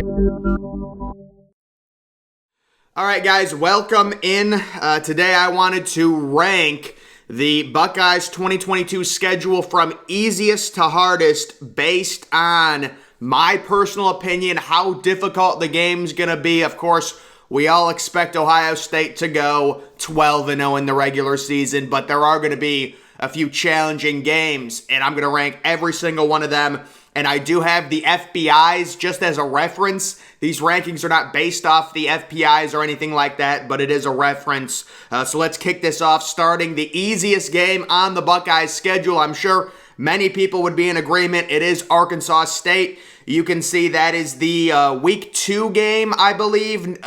All right, guys, welcome in. Today I wanted to rank the Buckeyes 2022 schedule from easiest to hardest based on my personal opinion, how difficult the game's going to be. Of course, we all expect Ohio State to go 12-0 in the regular season, but there are going to be a few challenging games, and I'm going to rank every single one of them. And I do have the FBIs just as a reference. These rankings are not based off the FPIs or anything like that, but it is a reference. So let's kick this off, starting the easiest game on the Buckeyes schedule. I'm sure many people would be in agreement. It is Arkansas State. You can see that is the week 2 game, I believe.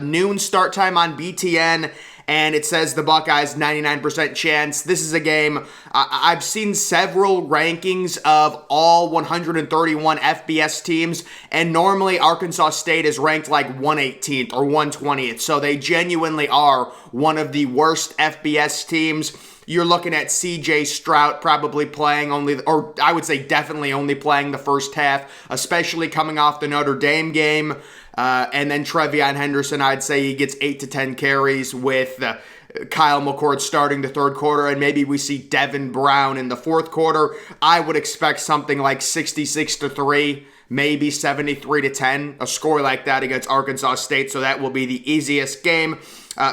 Noon start time on BTN. And it says the Buckeyes 99% chance. This is a game, I've seen several rankings of all 131 FBS teams, and normally Arkansas State is ranked like 118th or 120th, so they genuinely are one of the worst FBS teams. You're looking at C.J. Stroud probably playing only, or I would say definitely only playing the first half, especially coming off the Notre Dame game. And then Trevion Henderson, I'd say he gets 8 to 10 carries with Kyle McCord starting the third quarter, and maybe we see Devin Brown in the fourth quarter. I would expect something like 66-3, maybe 73-10, a score like that against Arkansas State, so that will be the easiest game.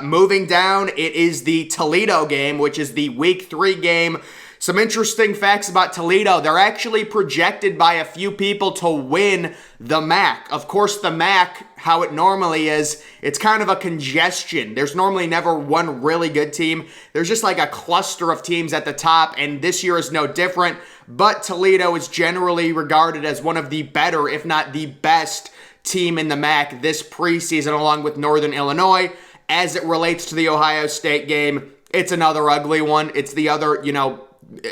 Moving down, it is the Toledo game, which is the week 3 game. Some interesting facts about Toledo. They're actually projected by a few people to win the MAC. Of course, the MAC, how it normally is, it's kind of a congestion. There's normally never one really good team. There's just like a cluster of teams at the top, and this year is no different. But Toledo is generally regarded as one of the better, if not the best, team in the MAC this preseason, along with Northern Illinois. As it relates to the Ohio State game, it's another ugly one. It's the other,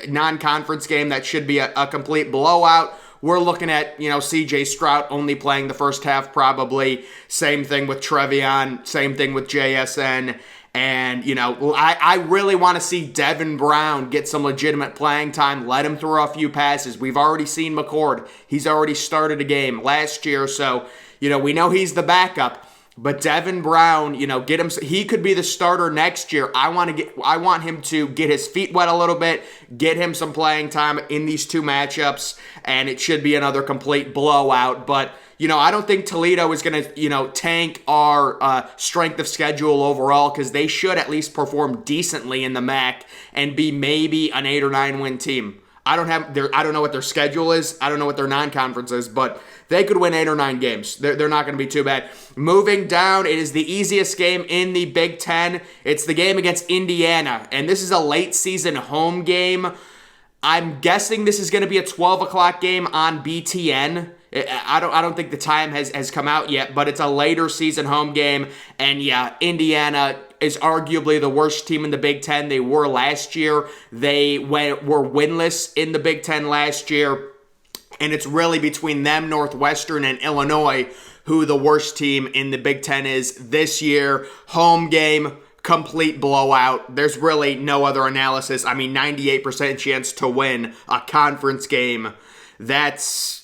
non-conference game that should be a complete blowout. We're looking at, C.J. Stroud only playing the first half probably. Same thing with Trevion. Same thing with JSN. And, I really want to see Devin Brown get some legitimate playing time. Let him throw a few passes. We've already seen McCord. He's already started a game last year. So, we know he's the backup. But Devin Brown, get him. He could be the starter next year. I want him to get his feet wet a little bit, get him some playing time in these 2 matchups, and it should be another complete blowout. But I don't think Toledo is going to tank our strength of schedule overall, because they should at least perform decently in the MAC and be maybe an 8 or 9 win team. I don't know what their schedule is. I don't know what their non-conference is, but they could win 8 or 9 games. They're not going to be too bad. Moving down, it is the easiest game in the Big Ten. It's the game against Indiana, and this is a late season home game. I'm guessing this is going to be a 12 o'clock game on BTN. I don't think the time has come out yet, but it's a later season home game. And yeah, Indiana is arguably the worst team in the Big Ten. They were last year. They were winless in the Big Ten last year. And it's really between them, Northwestern, and Illinois, who the worst team in the Big Ten is this year. Home game, complete blowout. There's really no other analysis. 98% chance to win a conference game. That's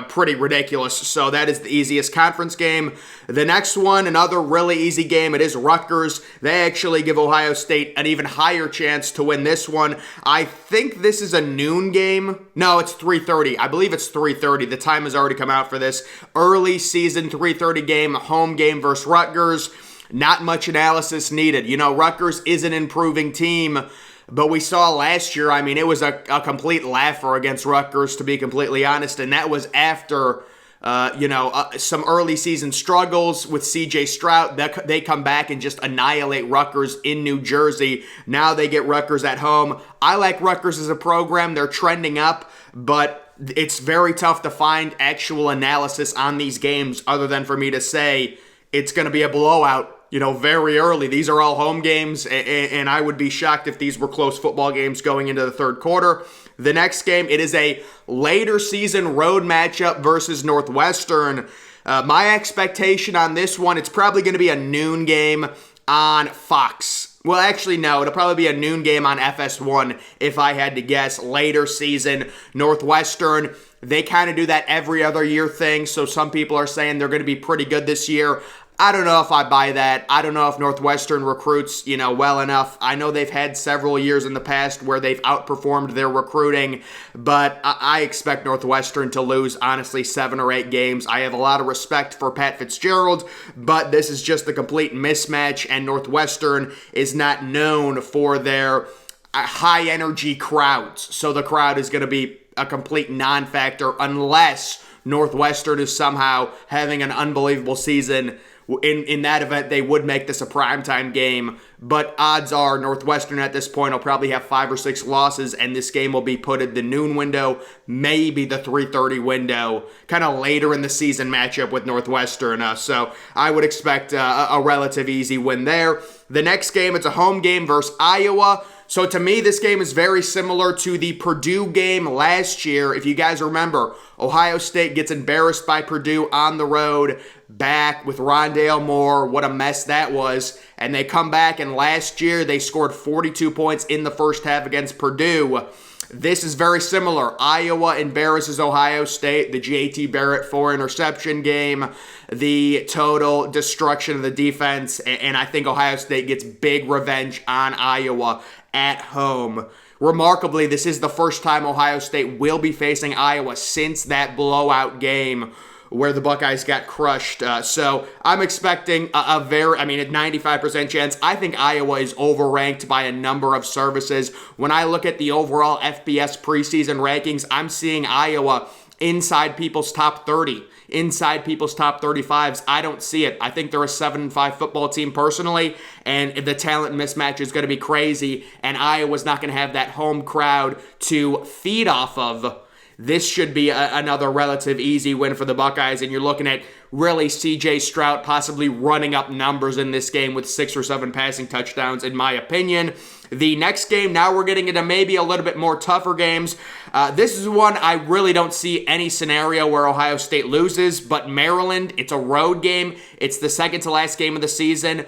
pretty ridiculous. So that is the easiest conference game. The next one, another really easy game. It is Rutgers. They actually give Ohio State an even higher chance to win this one. I think this is a noon game. No, it's 3:30. I believe it's 3:30. The time has already come out for this. Early season 3:30 game, home game versus Rutgers. Not much analysis needed. Rutgers is an improving team. But we saw last year, it was a complete laugher against Rutgers, to be completely honest. And that was after, some early season struggles with C.J. Stroud. They come back and just annihilate Rutgers in New Jersey. Now they get Rutgers at home. I like Rutgers as a program. They're trending up, but it's very tough to find actual analysis on these games other than for me to say it's going to be a blowout. Very early. These are all home games, and I would be shocked if these were close football games going into the third quarter. The next game, it is a later season road matchup versus Northwestern. My expectation on this one, it's probably going to be a noon game on Fox. Well, actually, no. It'll probably be a noon game on FS1 if I had to guess. Later season, Northwestern. They kind of do that every other year thing, so some people are saying they're going to be pretty good this year. I don't know if I buy that. I don't know if Northwestern recruits, well enough. I know they've had several years in the past where they've outperformed their recruiting, but I expect Northwestern to lose, honestly, 7 or 8 games. I have a lot of respect for Pat Fitzgerald, but this is just a complete mismatch, and Northwestern is not known for their high-energy crowds. So the crowd is going to be a complete non-factor unless Northwestern is somehow having an unbelievable season. In that event, they would make this a primetime game, but odds are Northwestern at this point will probably have 5 or 6 losses, and this game will be put at the noon window, maybe the 3:30 window, kind of later in the season matchup with Northwestern. So I would expect a relative easy win there. The next game, it's a home game versus Iowa. So to me, this game is very similar to the Purdue game last year. If you guys remember, Ohio State gets embarrassed by Purdue on the road back with Rondale Moore. What a mess that was. And they come back, and last year they scored 42 points in the first half against Purdue. This is very similar. Iowa embarrasses Ohio State, the J.T. Barrett 4-interception game, the total destruction of the defense, and I think Ohio State gets big revenge on Iowa at home. Remarkably, this is the first time Ohio State will be facing Iowa since that blowout game where the Buckeyes got crushed. So I'm expecting a 95% chance. I think Iowa is overranked by a number of services. When I look at the overall FBS preseason rankings, I'm seeing Iowa inside people's top 30, inside people's top 35s. I don't see it. I think they're a 7-5 football team personally, and the talent mismatch is going to be crazy, and Iowa's not going to have that home crowd to feed off of. This should be another relative easy win for the Buckeyes, and you're looking at really C.J. Stroud possibly running up numbers in this game with 6 or 7 passing touchdowns, in my opinion. The next game, now we're getting into maybe a little bit more tougher games. This is one I really don't see any scenario where Ohio State loses, but Maryland, it's a road game. It's the second to last game of the season.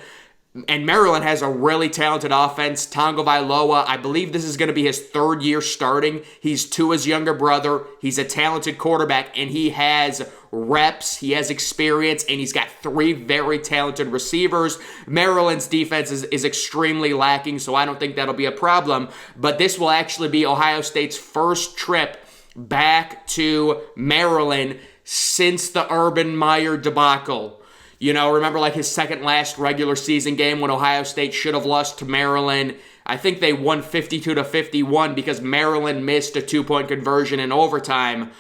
And Maryland has a really talented offense. Tonga Vailoa, I believe this is going to be his 3rd year starting. He's Tua's younger brother. He's a talented quarterback, and he has reps, he has experience, and he's got 3 very talented receivers. Maryland's defense is extremely lacking, so I don't think that'll be a problem. But this will actually be Ohio State's first trip back to Maryland since the Urban Meyer debacle. Remember like his second last regular season game when Ohio State should have lost to Maryland. I think they won 52-51 because Maryland missed a 2-point conversion in overtime.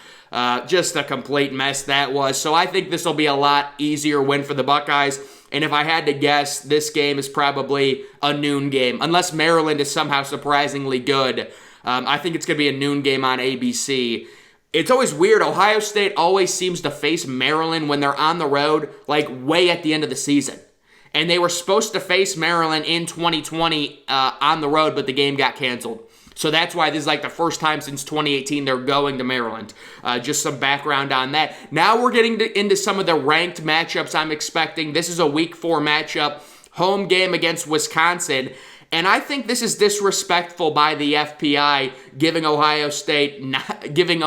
Just a complete mess that was. So I think this will be a lot easier win for the Buckeyes. And if I had to guess, this game is probably a noon game. Unless Maryland is somehow surprisingly good. I think it's going to be a noon game on ABC. It's always weird. Ohio State always seems to face Maryland when they're on the road, like way at the end of the season. And they were supposed to face Maryland in 2020 on the road, but the game got canceled. So that's why this is like the first time since 2018 they're going to Maryland. Just some background on that. Now we're getting into some of the ranked matchups I'm expecting. This is a Week 4 matchup, home game against Wisconsin. And I think this is disrespectful by the FPI, giving Ohio State, giving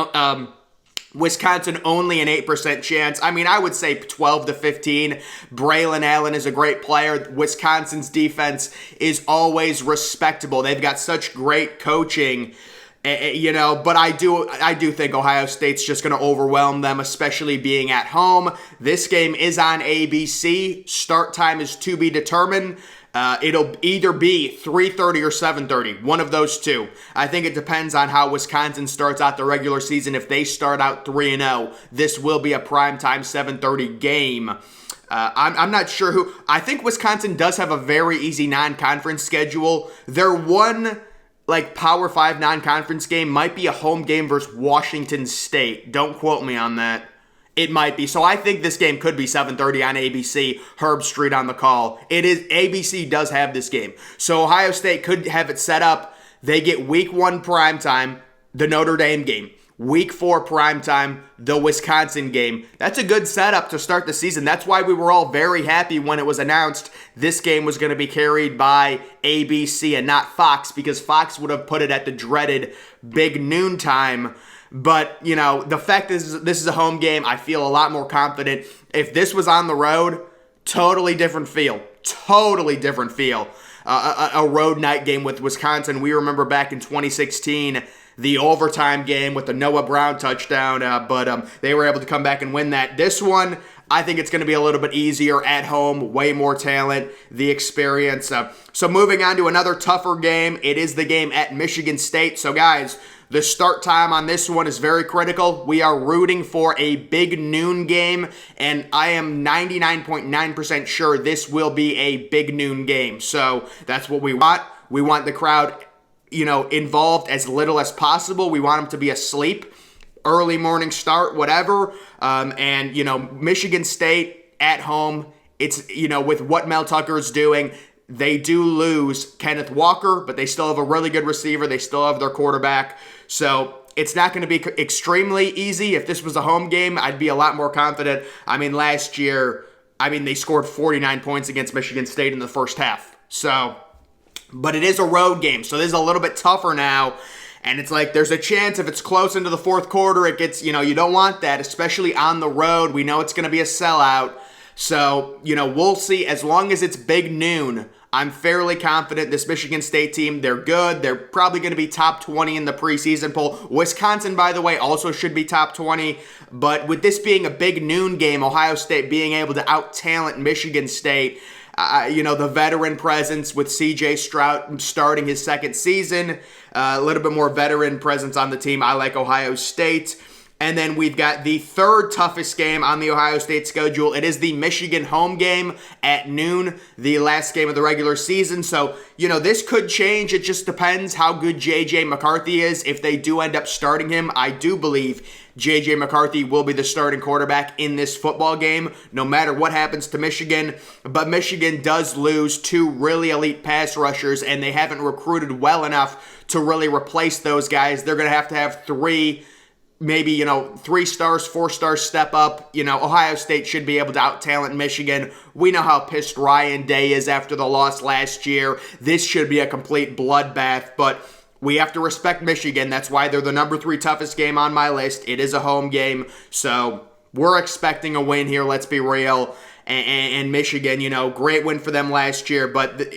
Wisconsin only an 8% chance. I mean, I would say 12-15. Braylon Allen is a great player. Wisconsin's defense is always respectable. They've got such great coaching, but I do think Ohio State's just going to overwhelm them, especially being at home. This game is on ABC. Start time is to be determined. It'll either be 3:30 or 7:30, one of those two. I think it depends on how Wisconsin starts out the regular season. If they start out 3-0, this will be a primetime 7:30 game. I'm not sure who. I think Wisconsin does have a very easy non-conference schedule. Their one Power 5 non-conference game might be a home game versus Washington State. Don't quote me on that. It might be. So I think this game could be 7:30 on ABC. Herb Street on the call. It is. ABC does have this game. So Ohio State could have it set up. They get Week 1 primetime, the Notre Dame game. Week 4 primetime, the Wisconsin game. That's a good setup to start the season. That's why we were all very happy when it was announced this game was going to be carried by ABC and not Fox, because Fox would have put it at the dreaded big noontime. But, the fact is this is a home game, I feel a lot more confident. If this was on the road, totally different feel. Totally different feel. A road night game with Wisconsin. We remember back in 2016, the overtime game with the Noah Brown touchdown, but they were able to come back and win that. This one, I think it's going to be a little bit easier at home, way more talent, the experience. So moving on to another tougher game, it is the game at Michigan State. So guys, the start time on this one is very critical. We are rooting for a big noon game, and I am 99.9% sure this will be a big noon game. So that's what we want. We want the crowd, involved as little as possible. We want them to be asleep. Early morning start, whatever. And Michigan State at home, it's, with what Mel Tucker is doing, they do lose Kenneth Walker, but they still have a really good receiver. They still have their quarterback. So it's not going to be extremely easy. If this was a home game, I'd be a lot more confident. Last year, they scored 49 points against Michigan State in the first half. So, but it is a road game, so this is a little bit tougher now. And it's like there's a chance if it's close into the fourth quarter, it gets, you don't want that, especially on the road. We know it's going to be a sellout. So, we'll see. As long as it's big noon, I'm fairly confident this Michigan State team, they're good. They're probably going to be top 20 in the preseason poll. Wisconsin, by the way, also should be top 20. But with this being a big noon game, Ohio State being able to out-talent Michigan State, the veteran presence with C.J. Stroud starting his second season, a little bit more veteran presence on the team. I like Ohio State. And then we've got the third toughest game on the Ohio State schedule. It is the Michigan home game at noon, the last game of the regular season. So, this could change. It just depends how good J.J. McCarthy is. If they do end up starting him, I do believe J.J. McCarthy will be the starting quarterback in this football game, no matter what happens to Michigan. But Michigan does lose two really elite pass rushers, and they haven't recruited well enough to really replace those guys. They're going to have three, maybe, 3 stars, 4 stars step up. Ohio State should be able to out-talent Michigan. We know how pissed Ryan Day is after the loss last year. This should be a complete bloodbath, but we have to respect Michigan. That's why they're the number 3 toughest game on my list. It is a home game, so we're expecting a win here, let's be real. And Michigan, great win for them last year, but,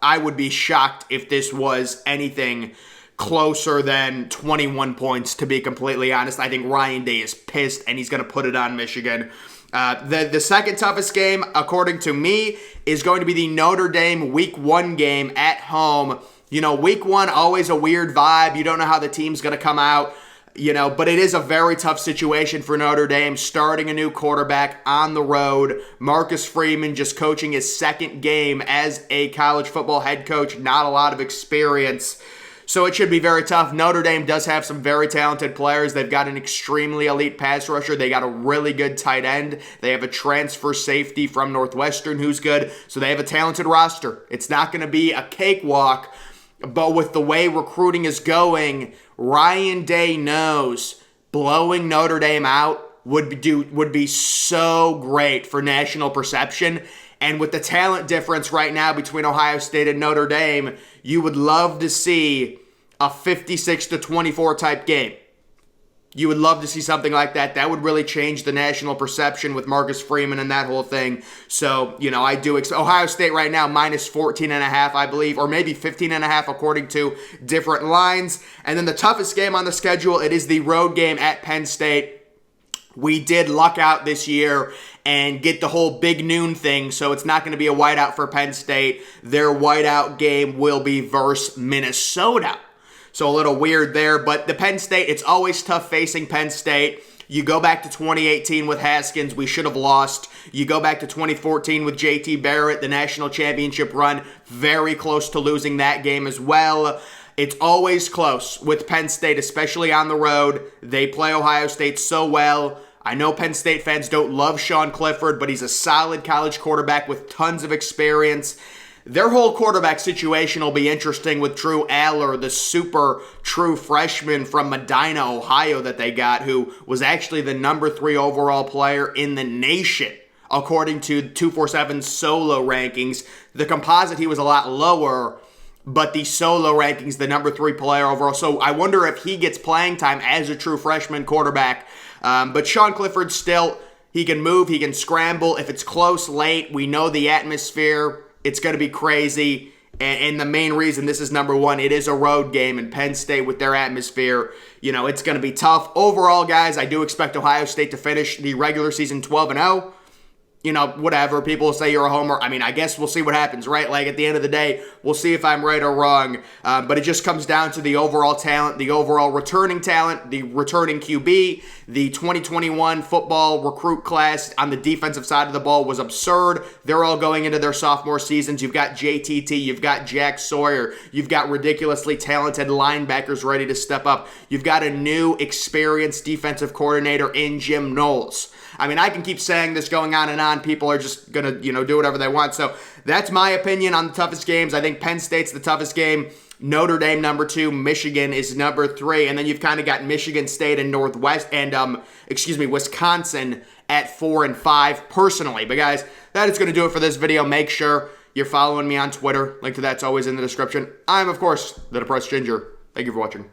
I would be shocked if this was anything closer than 21 points, to be completely honest. I think Ryan Day is pissed, and he's going to put it on Michigan. The second toughest game, according to me, is going to be the Notre Dame Week 1 game at home. Week 1, always a weird vibe. You don't know how the team's going to come out, but it is a very tough situation for Notre Dame, starting a new quarterback on the road. Marcus Freeman just coaching his second game as a college football head coach, not a lot of experience. So it should be very tough. Notre Dame does have some very talented players. They've got an extremely elite pass rusher. They got a really good tight end. They have a transfer safety from Northwestern who's good. So they have a talented roster. It's not going to be a cakewalk, but with the way recruiting is going, Ryan Day knows blowing Notre Dame out would be so great for national perception. And with the talent difference right now between Ohio State and Notre Dame, you would love to see a 56-24 type game. You would love to see something like that. That would really change the national perception with Marcus Freeman and that whole thing. So, I do expect Ohio State right now minus 14.5, I believe, or maybe 15.5 according to different lines. And then the toughest game on the schedule, it is the road game at Penn State. We did luck out this year and get the whole big noon thing, so it's not going to be a whiteout for Penn State. Their whiteout game will be versus Minnesota. So a little weird there, but the Penn State, it's always tough facing Penn State. You go back to 2018 with Haskins, we should have lost. You go back to 2014 with J.T. Barrett, the national championship run, very close to losing that game as well. It's always close with Penn State, especially on the road. They play Ohio State so well. I know Penn State fans don't love Sean Clifford, but he's a solid college quarterback with tons of experience. Their whole quarterback situation will be interesting with Drew Aller, the super true freshman from Medina, Ohio that they got, who was actually the number 3 overall player in the nation, according to 247 solo rankings. The composite, he was a lot lower. but the solo rankings, the number 3 player overall. So I wonder if he gets playing time as a true freshman quarterback. But Sean Clifford still, he can move, he can scramble. If it's close late, we know the atmosphere. It's going to be crazy. And the main reason this is number 1, it is a road game, and Penn State with their atmosphere, it's going to be tough. Overall, guys, I do expect Ohio State to finish the regular season 12-0. Whatever. People say you're a homer. I mean, I guess we'll see what happens, right? Like, at the end of the day, we'll see if I'm right or wrong. But it just comes down to the overall talent, the overall returning talent, the returning QB. The 2021 football recruit class on the defensive side of the ball was absurd. They're all going into their sophomore seasons. You've got JTT. You've got Jack Sawyer. You've got ridiculously talented linebackers ready to step up. You've got a new, experienced defensive coordinator in Jim Knowles. I mean, I can keep saying this going on and on. People are just going to, do whatever they want. So that's my opinion on the toughest games. I think Penn State's the toughest game. Notre Dame, number 2. Michigan is number 3. And then you've kind of got Michigan State and Wisconsin at 4 and 5 personally. But guys, that is going to do it for this video. Make sure you're following me on Twitter. Link to that's always in the description. I'm, of course, the Depressed Ginger. Thank you for watching.